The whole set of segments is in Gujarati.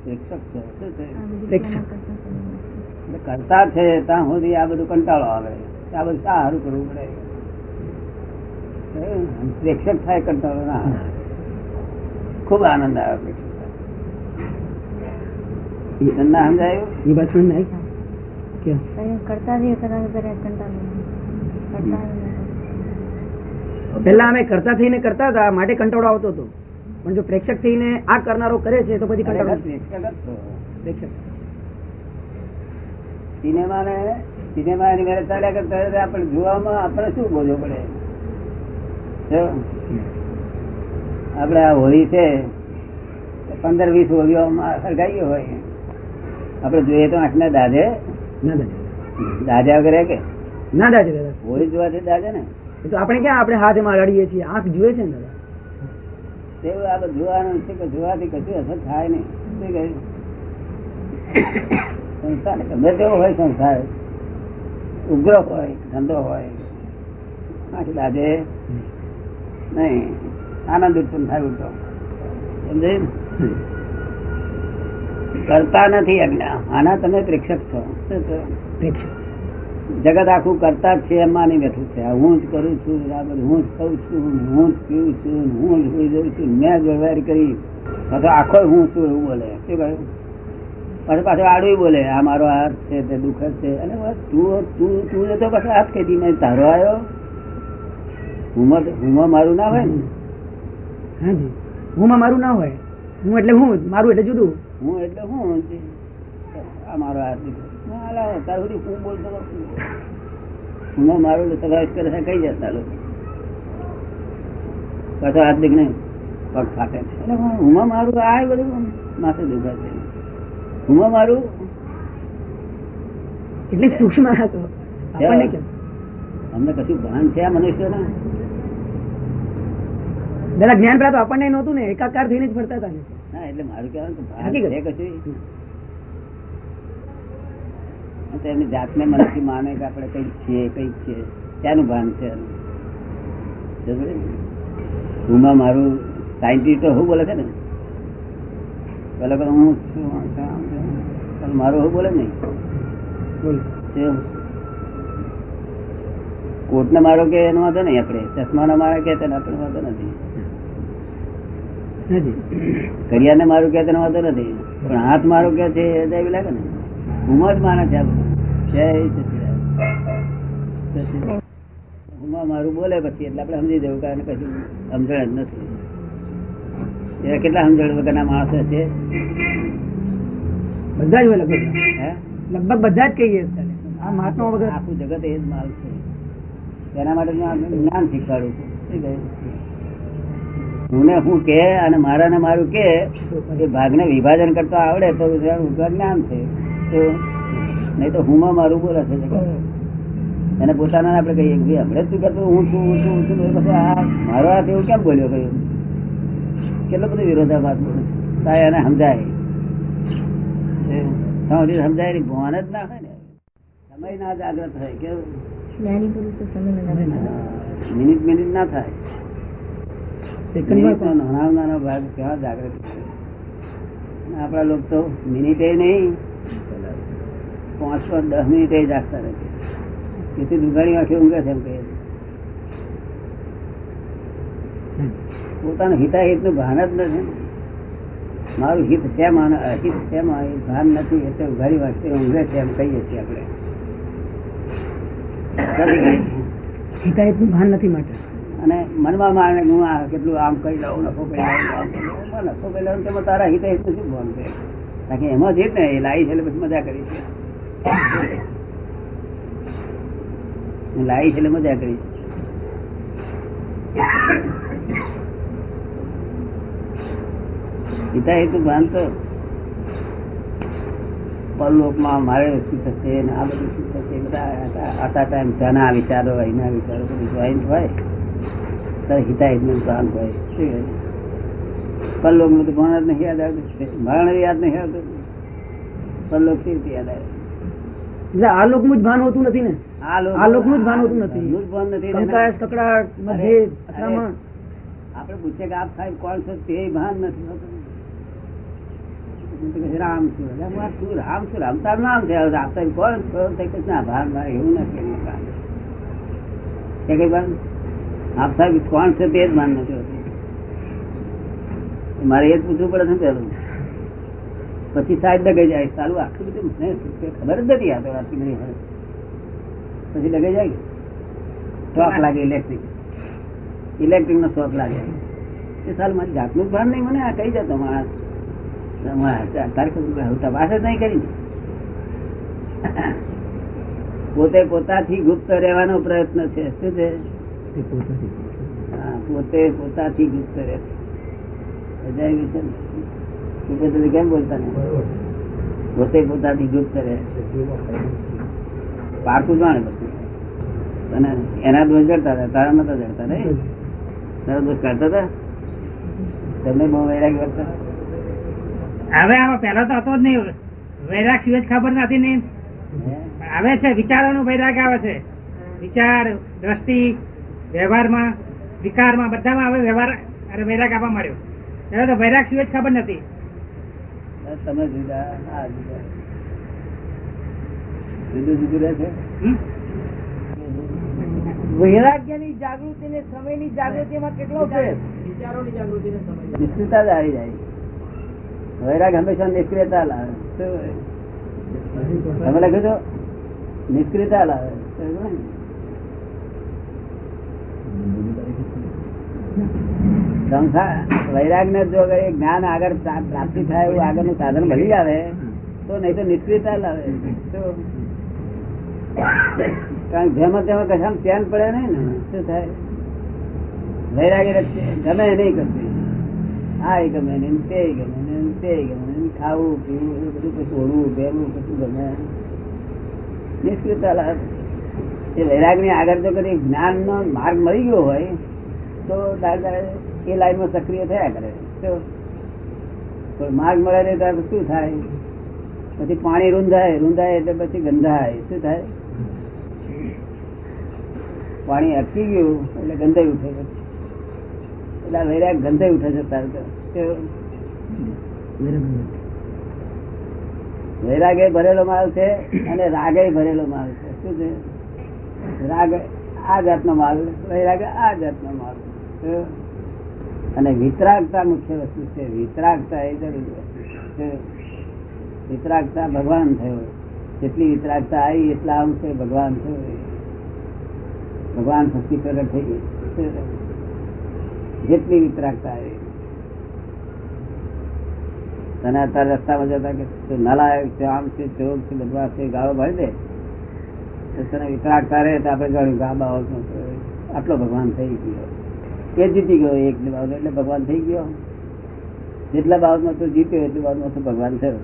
પ્રેક્ષક છે. શું છે? પ્રેક્ષક કરતા છે ત્યાં સુધી આ બધું કંટાળો આવે. આ બધું સારું કરવું પડે. પ્રેક્ષક થાય કંટાળો ના આવે. ખૂબ આનંદ આવે પ્રેક્ષક થાય. ના સમજાયું? એ વાત સમજાય કે કરતા રહીએ પહેલા અમે કરતા થઈને કરતા હતા માટે કંટાળો આવતો હતો, પણ જો પ્રેક્ષક થઈને આ કરનારો કરે છે તો પછી કંટાળો. પ્રેક્ષક જ છો. પ્રેક્ષક સિનેમા એની મેરે ચાલ્યા કરતા હોય આપણે જોવામાં આપણે શું બોલવું પડે? જો આપણે આ હોળી છે 15-20 હોળીઓ સળગાવી હોય, આપણે જોઈએ તો આંખના દાદે ના દાદા દાદા વગેરે કે ના દાદા દાદા હોળી જોવાથી દાદે ને એ તો આપણે ક્યાં આપણે હાથમાં લડીએ છીએ, આંખ જુએ છે ને દાદા. તેવું આ બધું જોવાનું છે કે જોવાથી કશું અસર થાય નહીં. શું કહ્યું? સંસાર ગમે તેવો હોય, સંસાર ઉગ્ર હોય, ધંધો હોય, આખી દાદે નહીં, આનંદ ઉત્પન્ન થાય ઉલટો. સમજાયું? કરતા નથી આજ્ઞા. આના તમે પ્રેક્ષક છો. શું છો? પ્રેક્ષક જગત આખું કરતા જ છે એમ માની બેઠું છે. હું જ કરું છું, બરાબર, હું જ ખાઉં છું, હું જ પીવું છું, હું જ સુઈ જઉં છું, મેં જ વ્યવહાર કરી, પાછો આખો હું છું એવું બોલે. શું કહ્યું? પાછું આડું બોલે, આ મારો હાથ છે તે દુઃખ છે. અને તું જતો પાછો હાથ ખેતી મેં તારો આવ્યો. હુંમાં મારું ના હોય ને. હાજી, હુંમાં મારું ના હોય. હું એટલે હું, મારું એટલે જુદું. હું એટલે હું આ મારો હાથ તાર સુધી હું બોલતો હું મારું સમાવેશ કરે કઈ જતા લોકો પાછો હાથ દીક નહીં પગ ફાટે છે. એટલે હુંમાં મારું આ બધું માથે દુખા છે. હુંમાં મારું એટલે સૂક્ષ્મ હતો આપણને કેમ અમને કશું ભાન છે આ મનુષ્યને? દાદા જ્ઞાન પ્રાપ્ત આપણને નહોતું ને, એકાકાર થઈને જ ફરતા હતા ને. હા, એટલે મારું કહેવાનું તો ભાન હકીકત. છે કશું. એમની જાતને મનથી માને કે આપણે કઈક છીએ, કઈક છે, ત્યાંનું ભાન છે. હુંમાં મારું સાયન્ટિસ્ટો શું બોલે છે ને, પેલા કહે હું છું મારું શું બોલે નહીં. કોટને મારો કે એનો વાંધો નહીં, આપણે ચશ્માનો મારે કે તેને આપણે વાંધો નથી, કરિયાને મારું કે તેનો વાંધો નથી, પણ હાથ મારો કે છે એ એવી લાગે ને. હુંમાં જ માને છે આ બધું. હુંમાં મારું બોલે પછી એટલે આપણે સમજી દેવું કારણ કશું સમજણ જ નથી. એ કેટલા સમજણ વગરના માણસો છે? બધા જ હોય લગભગ. હે, લગભગ બધા જ કહીએ આ મહાત્મા વગર. આખું જગત એ જ માલ છે. તેના માટે હું આપને જ્ઞાન શીખવાડું છું. શું કહ્યું? હું ને હું કે અને મારા ને મારું કે એ ભાગને વિભાજન કરતો આવડે તો જ્ઞાન છે. નહીં તો હુંમાં મારું બોલે છે. એને પોતાના આપણે કહીએ કે ભાઈ હમણાં તું કહેતો હું છું હું છું હું છું, પછી આ મારો હાથ એવું કેમ બોલ્યો કહ્યું? કેટલો બધો વિરોધાભાસ બોલે. તાય એને સમજાય સમજાય નહીં, ભવાન જ ના હોય ને. સમય ના જાગ્રત થાય. કેવું મિનિટ ના થાય. નાનો ભાગ કેવા જાગૃત છે. આપણા લોકો તો મિનિટે નહીં 5-10 મિનિટે જાગતા નથી. તેથી દુગાડી આંખે ઊંઘે છે એમ કહે છે. પોતાનું હિતાહિત નું ભાન જ નથી. મારું હિત શેમ અને અહિત શેમ એ ભાન નથી, એટલે ઉઘાડી વાંચતે ઊંઘે છે એમ કહીએ છીએ આપણે. હિતાહિત નું ભાન નથી માટે અને મનમાં માને હું આ કેટલું આમ કરી લઉં, નફો કરી લઉં, નફો કરી લઉં તેમાં તારા હિતાહિત નું શું ભાન છે? કારણ કે એમાં જીત ને એ લાવી છે એટલે પછી મજા કરી છે. લાવી છે એટલે મજા કરી છે. હિતાહિત નું ભાન તો પરલોકમાં મારે શું થશે ને આ બધું શું થશે બધા આતા ટાઈમ ત્યાંના વિચારો અહીંના વિચારો બધું જોઈન્ટ હોય ત્યારે હિતાહિત નું ભાન હોય. શું પરલોક નું તો ભાન જ નહીં યાદ આવતું, મરણ યાદ નહીં આવતું, પરલોક કેવી યાદ આવે? એટલે આ લોક નું જ ભાન હોતું નથી ને. આ લોક નું જ ભાન હોતું નથી. કંકાસ, કકડાટ, મતભેદ, અથડામણ. આપણે પૂછીએ કે આપ સાહેબ કોણ છો તે ભાન નથી હોતું. હું તો કહે રામ છું. એટલે હું આ છું રામ છું, રામ તારું નામ છે. આપ સાહેબ કોણ છો? તો કહે ના ભાગ મારે એવું નથી. કે કઈ વાત આપ સાહેબ કોણ છે તે જ માન નથી હોતી. મારે એ જ પૂછવું પડે છે ને પેલું. પછી સાહેબ ડગાઈ જાય. સારું આખું બધું મને ખબર જ નથી. આ તો આટલી બધી હોય પછી ડગાઈ જાય. શોખ લાગે ઇલેક્ટ્રિક નો શોખ લાગે. એ સારું મારી જાતનું જ ભાન નહીં. મને આ કઈ જતો માણસ તપાસ જ નહીં કરી. પોતે પોતાથી ગુપ્ત રહેવાનો પ્રયત્ન છે. શું છે? પોતે પોતાથી ગુપ્ત રહે છે. કેમ બોલતા ને? પોતે પોતાથી ગુપ્ત રહે પારકું જાણે બધું. અને એના દોષ જડતા હતા, તારા નતા જડતા નહીં. તારા દોષ કાઢતા હતા. તમને બહુ વૈરાગ કરતા. હવે આમાં પેલા તો હતો જ નહીં. વૈરાગ સિવાય ખબર નથી નહીં. આવે છે વિચારોનો વૈરાગ આવે છે. વિચાર, દ્રષ્ટિ, વ્યવહારમાં, વિકારમાં બધામાં હવે વ્યવહાર અરે વૈરાગ આપવા માંડ્યો. પેલા તો વૈરાગ સિવાય ખબર નથી. તમે જુદા આ જુદા જુદું જુદું રહે છે. વૈરાગ્યની જાગૃતિ ને સમયની જાગૃતિમાં કેટલો ફેર? નિષ્ક્રિયતા જ આવી જાય. વૈરાગ હંમેશા નિષ્ક્રિયતા લાવે. તમે લખ્યું તો નિષ્ક્રિયતા લાવે. સંસાર વૈરાગ ને જો જ્ઞાન આગળ પ્રાપ્તિ થાય એવું આગળનું સાધન મળી આવે તો નહીં તો નિષ્ક્રિયતા લાવે. કારણ જેમાં તેમાં કશામાં ચેન પડે નહીં ને. શું થાય? વૈરાગ ગમે નહીં કરતી. આ ગમે નહીં, તે ગમે નહીં, તે ગમે નહીં, ખાવું પીવું એ બધું પછી ઓળવું પહેરવું બધું ગમે. નિષ્ક્રિયતા લાવે. એ વૈરાગ ની આગળ જો કદી જ્ઞાન નો માર્ગ મળી ગયો હોય તો એ લાઈનમાં સક્રિય થયા કરે. તો માર્ગ મળે નહીં તો શું થાય? પછી પાણી રૂંધાય, રૂંધાય એટલે પછી ગંધાય. શું થાય? પાણી અટકી ગયું એટલે ગંધાઈ ઉઠે. એટલે વૈરાગ ગંધાઈ ઉઠે છે. તારે તો વૈરાગે ભરેલો માલ છે અને રાગે ભરેલો માલ છે. શું છે? રાગ આ જાતનો માલ, વૈરાગ આ જાતનો માલ. અને વિતરાગતા મુખ્ય વસ્તુ છે. વિતરાગતા એ જરૂરી વસ્તુ છે. વિતરાગતા ભગવાન થયો. જેટલી વિતરાગતા આવી એટલા અંશે ભગવાન થયો. ભગવાન શક્તિ પ્રગટ થઈ ગઈ. જેટલી વિતરાગતા આવી. તને અત્યારે રસ્તામાં જતા કે નાલાયક છે, આમ છે, ચોક છે, બધવા છે, ગાળો ભરી દે તો તને વિતરાગતા રહે તો આપણે જાણ્યું કે આ બાબત આટલો ભગવાન થઈ ગયો. એ જીતી ગયો એક બાબત એટલે ભગવાન થઈ ગયો. જેટલા બાબતમાં તું જીત્યો એટલી બાબતમાં તું ભગવાન થયો.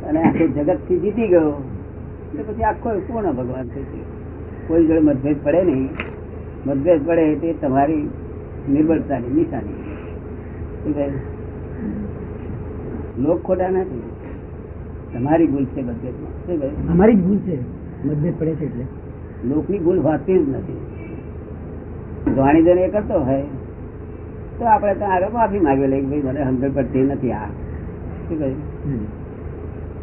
અને આખું જગત થી જીતી ગયો એટલે પછી આખો પૂર્ણ ભગવાન થઈ ગયો. કોઈ જોડે મતભેદ પડે નહીં. મતભેદ પડે તે તમારી નિર્બળતાની નિશાની. લોક ખોટા નથી, તમારી ભૂલ છે મતભેદમાં. શું ભાઈ? અમારી જ ભૂલ છે મતભેદ પડે છે. એટલે લોકની ભૂલ હોતી જ નથી. જાણી જઈને એ કરતો હોય તો આપણે તો આગળ માફી માગી લઈએ ભાઈ મને સમજણ પડતી નથી આ. શું કહ્યું?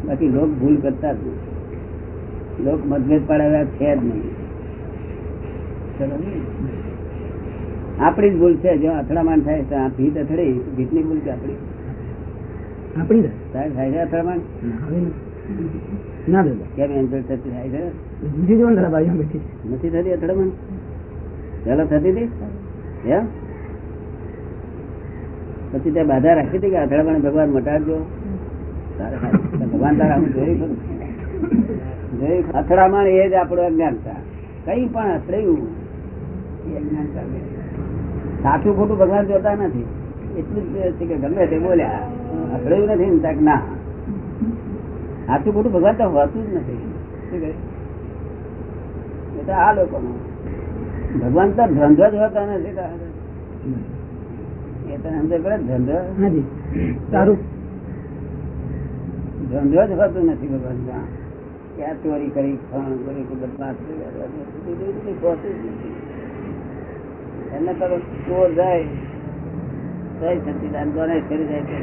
બાકી લોક ભૂલ કરતા જ નહીં. લોક મતભેદ પડાવ્યા છે જ નહીં. આપણી જ ભૂલ છે. જો અથડામણ થાય છે, ભીત અથડી, ભીતની ભૂલ છે આપણી. આપણી થાય છે અથડામણ? ના દાદા કેમ એમ થતી થાય છે? બીજી જો દાદા બાજુ બેઠી છે. નથી થતી અથડામણ? ચાલો થતી હતી એમ? પછી ત્યાં બાધા રાખી હતી કે અથડામણ ભગવાન મટાડજો. ભગવાન તારા હું જોયું ખરું? જોયું. અથડામણ એ જ આપણું અજ્ઞાનતા. કઈ પણ અથડાયું એ અજ્ઞાનતા. સાચું ખોટું ભગવાન જોતા નથી. એટલું જ છે કે ગમે તે બોલ્યા અથડાયું નથી ને તક ના. સાચું ખોટું ભગવાન તો હોતું જ નથી. શું કહે? એ તો આ લોકોનું ભગવાન તો ધંધો જ હોતા નથી. એ તો સમજે પડે ધંધો. હાજી સારું. ધંધો જ હોતું નથી ભગવાન. ક્યાં ચોરી કરી, ફોન કરી, બદમાશ એને તો ચોર જાય સચિદાન ગણેશ કરી જાય.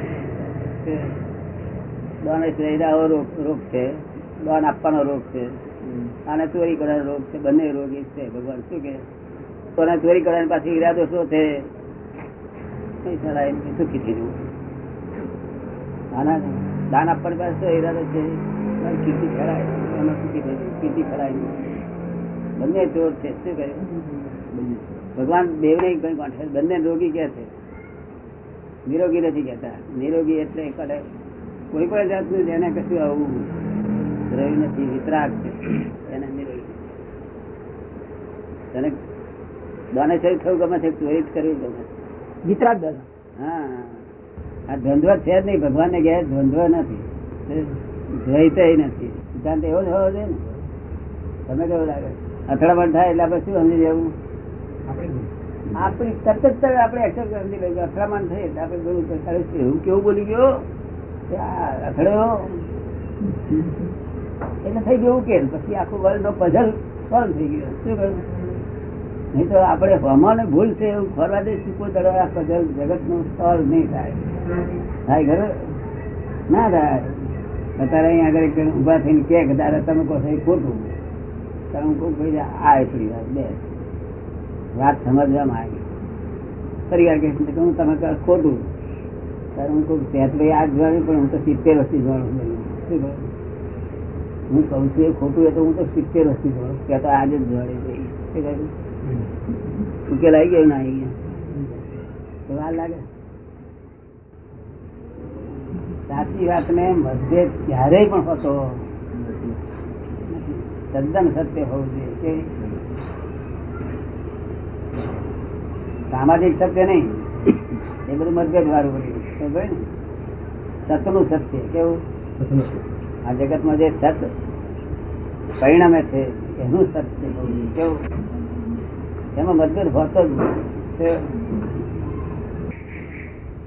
દાનેશ્વરી આવો રોગ છે, દાન આપવાનો રોગ છે, અને ચોરી કરવાનો રોગ છે. બંને રોગ એક છે. ભગવાન શું કે ચોરી કરવાની પાછી ઈરાદો શું છે? પૈસા લાવીને સુખી થઈ જવું. આના દાન આપવાની પાસે શું ઈરાદો છે? કીર્તિ ખરાય, એમાં સુખી થઈ જવું. કીર્તિ ખરાય, બંને ચોર છે. શું કહ્યું? ભગવાન દેવને કઈ કોઠે બંને રોગી કે છે, નિરોગી નથી કહેતા. નિરોગી એટલે કોઈ પણ જાતનું જેને કશું આવું રહ્યું નથી, વિતરાગ છે, એને નિરોગી. તને દાનેશ્વરી થવું ગમે છે, ચોરી કરવી ગમે? વિતરાગ દાદા. હા, આ દ્વંદ્વ છે જ નહીં. ભગવાન ને ઘેર દ્વંદ્વ નથી, દ્વૈત નથી. સિદ્ધાંત એવો જ હોવો જોઈએ ને. તમે કેવું લાગે? અથડામણ થાય એટલે આપણે શું સમજી જવું? આપણી તરત જ આપણે એક્સેપ્ટ સમજી લઈએ. અથડામણ થઈ એટલે આપણે બોલું એવું કેવું બોલી ગયો અથડ્યો એટલે થઈ ગયું ઉકેલ. પછી આખું વર્લ્ડ નો પઝલ સોલ્વ થઈ ગયો. શું કહ્યું? નહીં તો આપણે હમાને ભૂલ છે એવું ફરવા દઈશું, કોઈ દડો આ પઝલ જગત નું સોલ્વ નહીં થાય. થાય ઘરે ના થાય. અત્યારે અહીંયા આગળ ઉભા થઈને કે દાદા તમે કહો છો એ ખોટું, ત્યારે હું કહું ભાઈ આ એટલી વાત બે વાત સમજવામાં આવી. ફરી વાર કે હું તમે કહો ખોટું, ત્યારે હું કહું ત્યાં ભાઈ આ જ જોવાનું, પણ હું તો 70 વર્ષથી જોવાનું. શું કહું? હું કહું છું એ ખોટું, એ તો હું તો 70 વર્ષથી જોવાનું, ત્યાં તો આજે જ જોવાની ભાઈ. શું કહ્યું? ઉકેલ આવી ગયો? ના આવી ગયા તો વાર લાગે. સાચી વાત ને મતભેદ ક્યારેય પણ હોતો તદ્દન સત્ય હોવું જોઈએ. સામાજિક સત્ય નહીં, એ બધું મતભેદ વાળું બધું. સતનું સત્ય કેવું? આ જગતમાં જે સત પરિણામે છે એનું સત્ય હોવું કેવું? એમાં મતભેદ હોતો જ નહીં.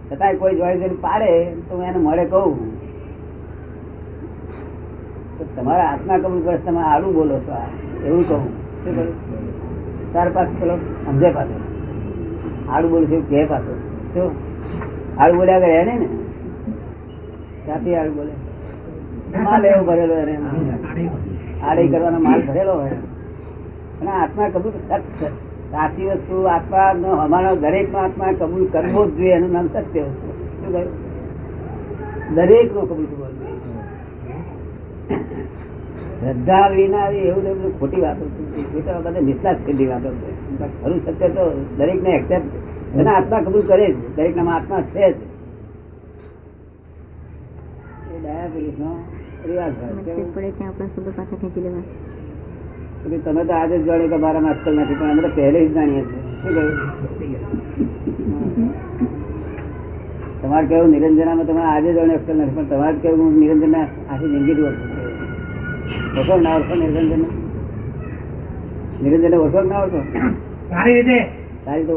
છતાંય કોઈ જોઈ પાડે તો એને મળે કહું તમારા આત્મા કબૂલ કરે, તમે આડું બોલો છો એવું કહું. શું કરું? તાર પાસે પેલો સમજે પાસે આડું બોલું છું કે પાછું શું આડું બોલ્યા કરે એને ને ત્યાંથી આડું બોલે. માલ એવો ભરેલો એને આડી કરવાનો માલ ભરેલો હોય. અને આત્મા કબૂલ સાચી વસ્તુ આત્મા નો અમારો દરેક નો આત્મા કબૂલ કરવો જ જોઈએ. એનું નામ સત્ય વસ્તુ. શું કહ્યું? દરેક નો કબૂલ કરવો જોઈએ. શ્રદ્ધા વિના એવું બધું ખોટી વાતો છે, બધા નિષ્ઠા ખોટી વાતો છે. ખરું સત્ય તો દરેક ને એક્સેપ્ટ એના આત્મા કબૂલ કરે જ. દરેક નામાં આત્મા છે જ. એ ડાયાબિટીસ નો રિવાજ હોય. તમે તો આજે જ જાણ્યું કે મારા અક્કલ નથી, પણ અમે તો પહેલે જ જાણીએ છીએ. શું કહ્યું? તમારે કેવું નિરંજનામાં તમે આજે જાણ્યું અક્કલ નથી, પણ તમારે કેવું નિરંજન આખી જિંદગી ઓળખો ના ઓળખો? નિરંજન નિરંજન ઓળખો ના ઓળખો? સારી રીતે સારી તો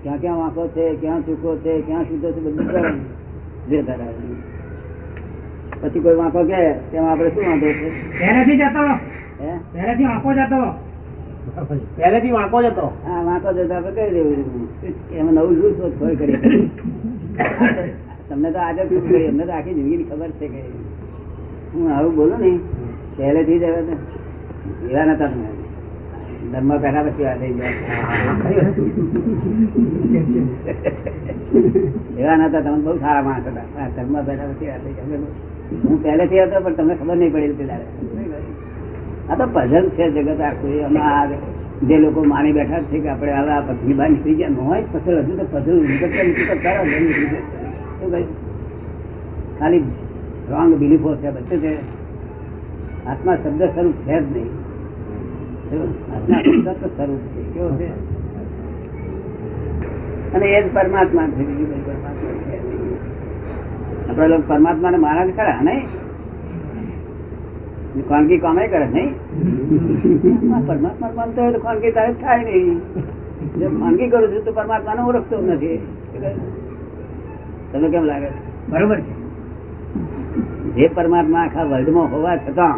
ક્યાં ક્યાં વાંકો છે, ક્યાં ચૂકો છે, ક્યાં સીધો છે, બધું કરવાનું. જે ધરાવે પછી કોઈ વાંકો કે તેમાં આપણે શું વાંધો છે? પહેલેથી જતો હે પહેલેથી વાંકો જતો પહેલેથી વાંકો જતો હા વાંકો જતો આપણે કરી દેવું. એમાં નવું શું શોધખોળ કરી? તમને તો આજે શું કરી? અમને તો આખી જિંદગીની ખબર છે કે હું આવું બોલું ને પહેલેથી જ એવા નતા. તમે ધર્મ પહેલા પછી થઈ ગયા એવા નતા. તમે બહુ સારા માણસ હતા. ધર્મ પહેલા પછી થઈ ગયા. હું પહેલેથી હતો પણ તમને ખબર નહીં પડી પેલા. આ તો પઝલ છે જગત આખું. એમાં જે લોકો માની બેઠા છે કે આપણે હવે આ પત્ની બહાર નીકળી ગયા હોય પઝલ, હજુ તો પઝલ ખાલી રોંગ બિલીફો છે. બધું છે. આત્મા શબ્દ સ્વરૂપ છે જ નહીં. આત્મા શબ્દ સ્વરૂપ છે. કેવો છે? અને એ જ પરમાત્મા છે. બીજું કઈ પરમાત્મા છે આપડે લોકો પરમાત્મા ને મારા ખરા નહીં? ખાનગી કામે કરે નહીં? પરમાત્મા માનતો હોય તો ખાનગી તારે થાય નહીં. જો ખાનગી કરું છું તો પરમાત્મા ને ઓળખતો નથી. તમને કેમ લાગે? બરોબર છે. જે પરમાત્મા આખા વર્લ્ડમાં હોવા છતાં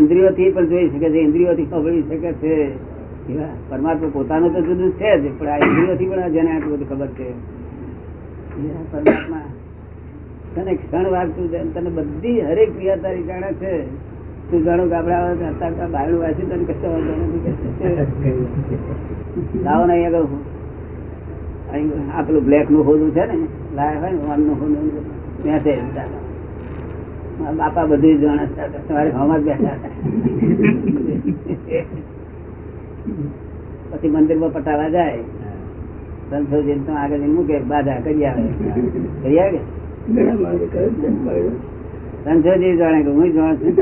ઇન્દ્રિયોથી પણ જોઈ શકે છે, ઇન્દ્રિયોથી ખબરી શકે છે. પરમાત્મા પોતાનું તો જુદું છે જ, પણ આ ઇન્દ્રિયોથી પણ જેને આટલું બધું ખબર છે. પરમાત્મા તને ક્ષણ વાગતું જાય, તને બધી હરેક ક્રિયા તારી જાણે છે. તું જાણો કે આપડે અત્યારે બાયણું વાંચી તને કશો વાંધો નથી કે છે. લાવો ને અહીંયા કહું આ પેલું બ્લેક નું હોદું છે ને, લાયા હોય ને વાન નું હોદું ત્યાં છે દાદા. મારા બાપા બધું જાણે છે, તમારે હવામાં જ બેઠા હતા. પછી મંદિરમાં પટાવા જાય, સંશોધન તો આગળ મૂકે, બાધા કરી આવે કે સંશોધી જાણે કે હું જાણ છું.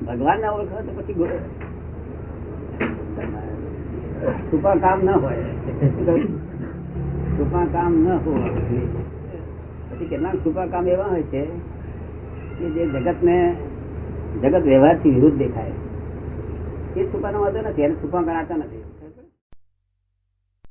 ભગવાન ના ઓળખો તો પછી ટૂંકા કામ ના હોય, ટૂંકા કામ ન હોય. પછી કેટલાક ટૂંકા કામ એવા હોય છે કે જે જગત વ્યવહારથી વિરુદ્ધ દેખાય. એ છુપાનો વાંધો નથી, એને છુપા ગણાતા નથી.